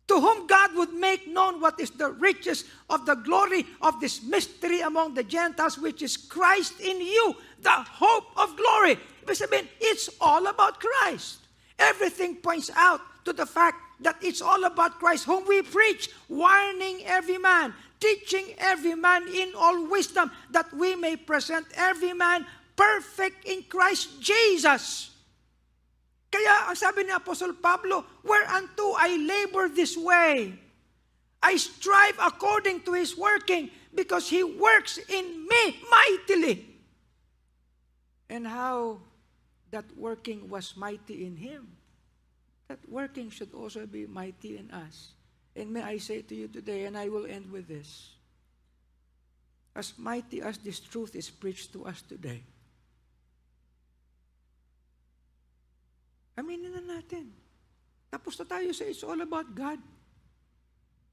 To whom God would make known what is the riches of the glory of this mystery among the Gentiles, which is Christ in you, the hope of glory. Ibig sabihin, it's all about Christ. Everything points out to the fact that it's all about Christ, whom we preach, warning every man, teaching every man in all wisdom, that we may present every man perfect in Christ Jesus. Kaya ang sabi ni Apostle Pablo, whereunto I labor this way, I strive according to His working, because He works in me mightily. And how that working was mighty in Him, that working should also be mighty in us. And may I say to you today, and I will end with this, as mighty as this truth is preached to us today, aminin na natin. Tapos na tayo sa it's all about God.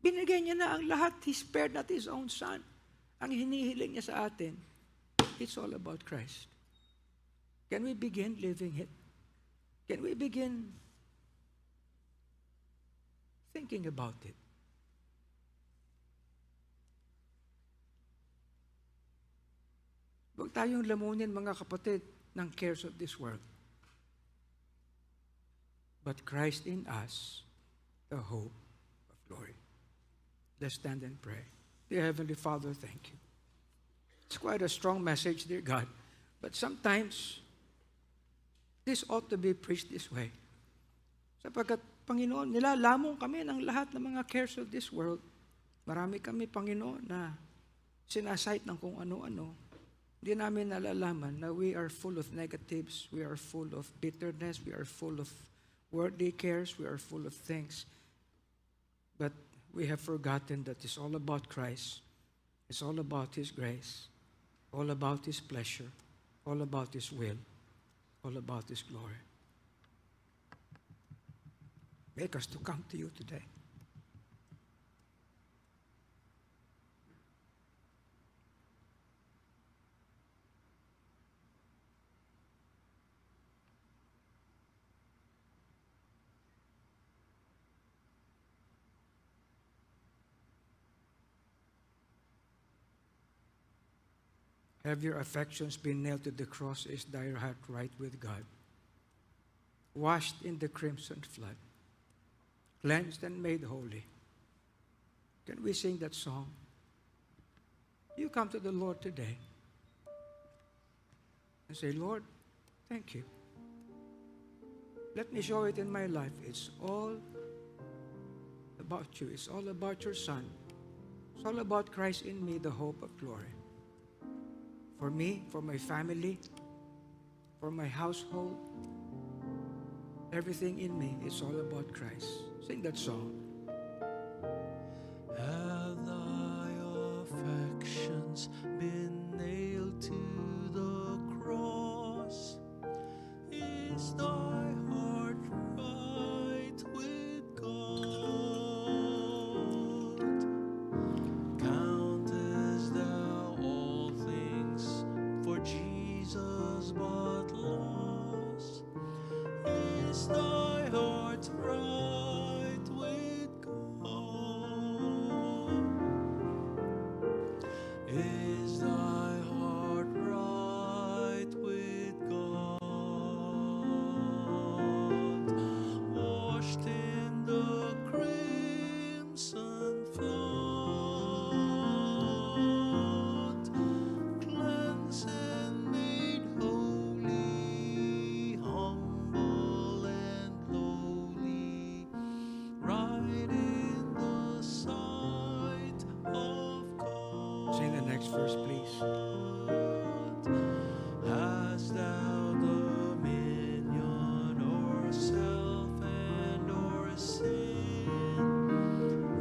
Binigay niya na ang lahat. He spared not His own Son. Ang hinihiling niya sa atin, it's all about Christ. Can we begin living it? Can we begin thinking about it? Huwag tayong lamunin, mga kapatid, ng cares of this world. But Christ in us, the hope of glory. Let's stand and pray. Dear Heavenly Father, thank you. It's quite a strong message, dear God. But sometimes, this ought to be preached this way. Sapagkat, Panginoon, nilalamong kami ng lahat ng mga cares of this world. Marami kami, Panginoon, na sinasight ng kung ano-ano. Hindi namin nalalaman na we are full of negatives, we are full of bitterness, we are full of worldly cares, we are full of things. But we have forgotten that it's all about Christ. It's all about His grace, all about His pleasure, all about His will, all about His glory. Make us to come to you today. Have your affections been nailed to the cross? Is thy heart right with God? Washed in the crimson flood, cleansed and made holy. Can we sing that song? You come to the Lord today and say, Lord, thank you. Let me show it in my life. It's all about you. It's all about your Son. It's all about Christ in me, the hope of glory. For me, for my family, for my household, everything in me is all about Christ. Sing that song. Have thy affections been nailed to the cross? Is thy heart right with God? Countest thou all things for Jesus but loss? Is thy heart right with God? Is thy heart right with God? Washed in the crimson flood, cleansed and made holy, humble and lowly, right in the sight of God. Sing the next verse, please. Hast thou dominion o'er self and o'er sin?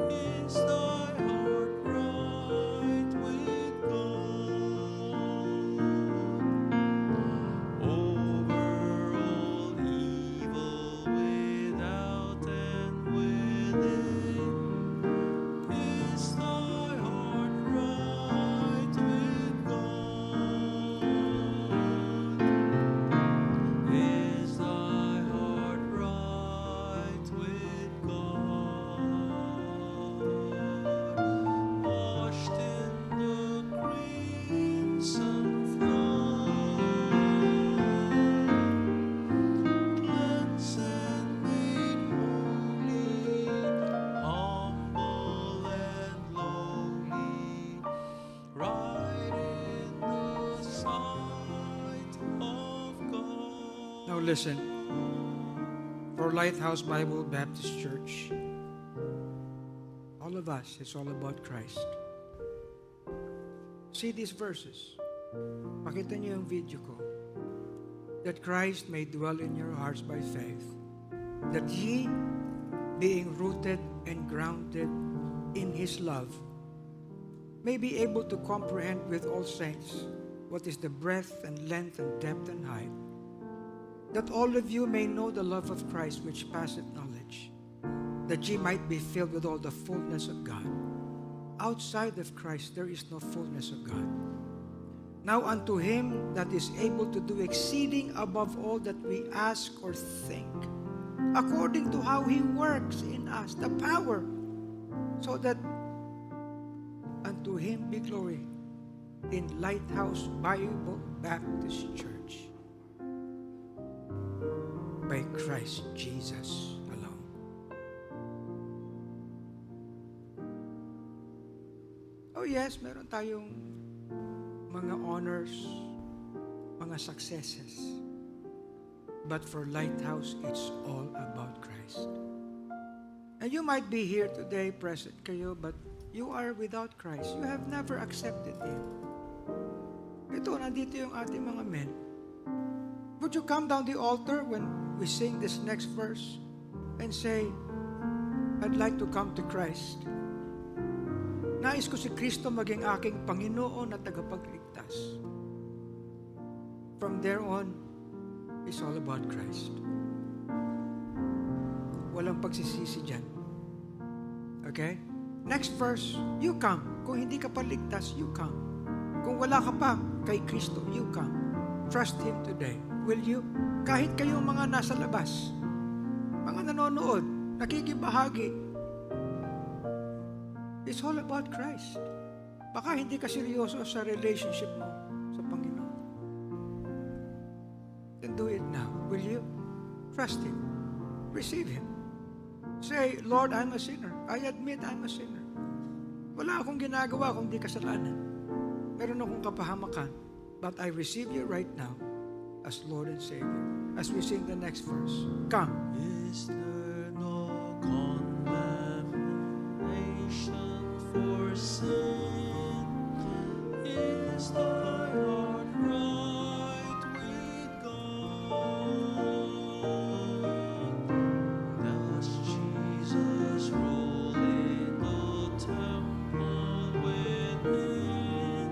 Is thy heart right with God? Over all evil without and within, is thy heart right with God? Is thy heart right with God? Washed in the crimson flood, cleansed and made holy, humble and lowly, right in the sight of God. Now listen. For Lighthouse Bible Baptist Church, all of us, it's all about Christ. See these verses. Pakita niyo yung video ko. That Christ may dwell in your hearts by faith. That ye, being rooted and grounded in His love, may be able to comprehend with all saints what is the breadth and length and depth and height, that all of you may know the love of Christ which passeth knowledge, that ye might be filled with all the fullness of God. Outside of Christ there is no fullness of God. Now unto him that is able to do exceeding above all that we ask or think, according to how he works in us, the power, so that unto him be glory in Lighthouse Bible Baptist Church by Christ Jesus alone. Oh yes, meron tayong mga honors, mga successes. But for Lighthouse, it's all about Christ. And you might be here today, present kayo, but you are without Christ. You have never accepted Him. Ito, nandito yung ating mga men. Would you come down the altar when we sing this next verse and say, I'd like to come to Christ. Nais ko si Kristo maging aking Panginoon at tagapagligtas. From there on, it's all about Christ. Walang pagsisisi dyan. Okay? Next verse, you come. Kung hindi ka pa ligtas, you come. Kung wala ka pa kay Kristo, you come. Trust Him today. Will you? Kahit kayong mga nasa labas, mga nanonood, nakikibahagi, it's all about Christ. Baka hindi ka seryoso sa relationship mo sa Panginoon. Then do it now. Will you? Trust Him. Receive Him. Say, Lord, I'm a sinner. I admit I'm a sinner. Wala akong ginagawa kung di kasalanan. Meron akong kapahamakan. But I receive you right now as Lord and Savior. As we sing the next verse. Come. Is there no condemnation for sin? Is thy heart right with God? Does Jesus rule in the temple within?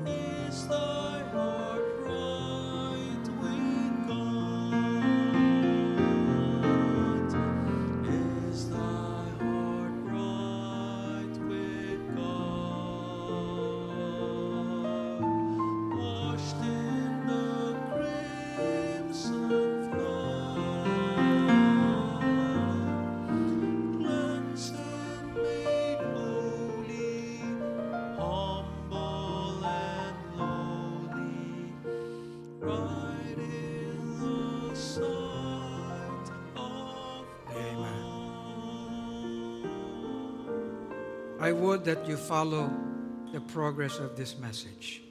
Is thy heart right with God? Is thy heart right with God? Washed in the crimson flood, cleansed and made holy, humble and lowly, right in the sight of Amen. God. I would that you follow the progress of this message.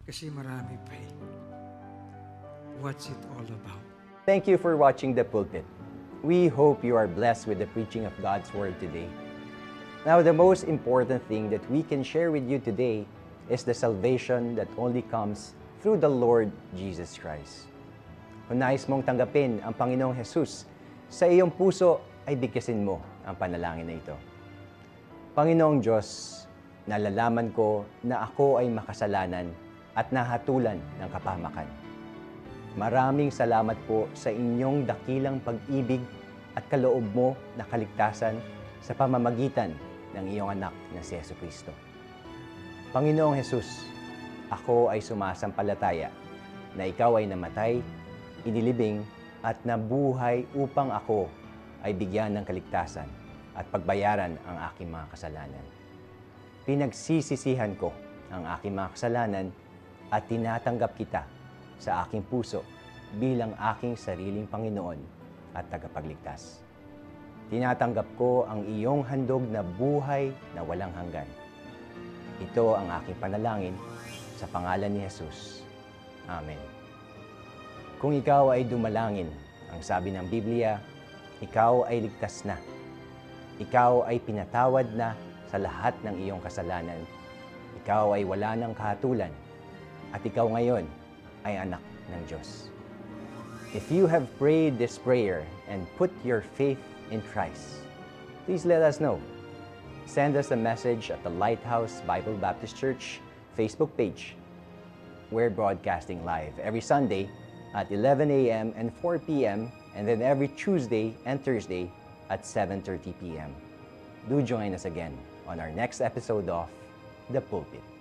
Kasi marami pa eh. What's it all about? Thank you for watching The Pulpit. We hope you are blessed with the preaching of God's Word today. Now, the most important thing that we can share with you today is the salvation that only comes through the Lord Jesus Christ. Kung nais mong tanggapin ang Panginoong Jesus sa iyong puso, ay bigkasin mo ang panalangin na ito. Panginoong Diyos, nalalaman ko na ako ay makasalanan at nahatulan ng kapahamakan. Maraming salamat po sa inyong dakilang pag-ibig at kaloob mo na kaligtasan sa pamamagitan ng iyong anak na si Jesucristo. Panginoong Jesus, ako ay sumasampalataya na ikaw ay namatay, inilibing at nabuhay upang ako ay bigyan ng kaligtasan at pagbayaran ang aking mga kasalanan. Pinagsisisihan ko ang aking mga kasalanan at tinatanggap kita sa aking puso bilang aking sariling Panginoon at tagapagligtas. Tinatanggap ko ang iyong handog na buhay na walang hanggan. Ito ang aking panalangin sa pangalan ni Jesus. Amen. Kung ikaw ay dumalangin, ang sabi ng Biblia, ikaw ay ligtas na. Ikaw ay pinatawad na sa lahat ng iyong kasalanan. Ikaw ay wala ng kahatulan. At ikaw ngayon ay anak ng Diyos. If you have prayed this prayer and put your faith in Christ, please let us know. send us a message at the Lighthouse Bible Baptist Church Facebook page. We're broadcasting live every Sunday at 11 a.m. and 4 p.m. and then every Tuesday and Thursday at 7:30 p.m. Do join us again on our next episode of The Pulpit.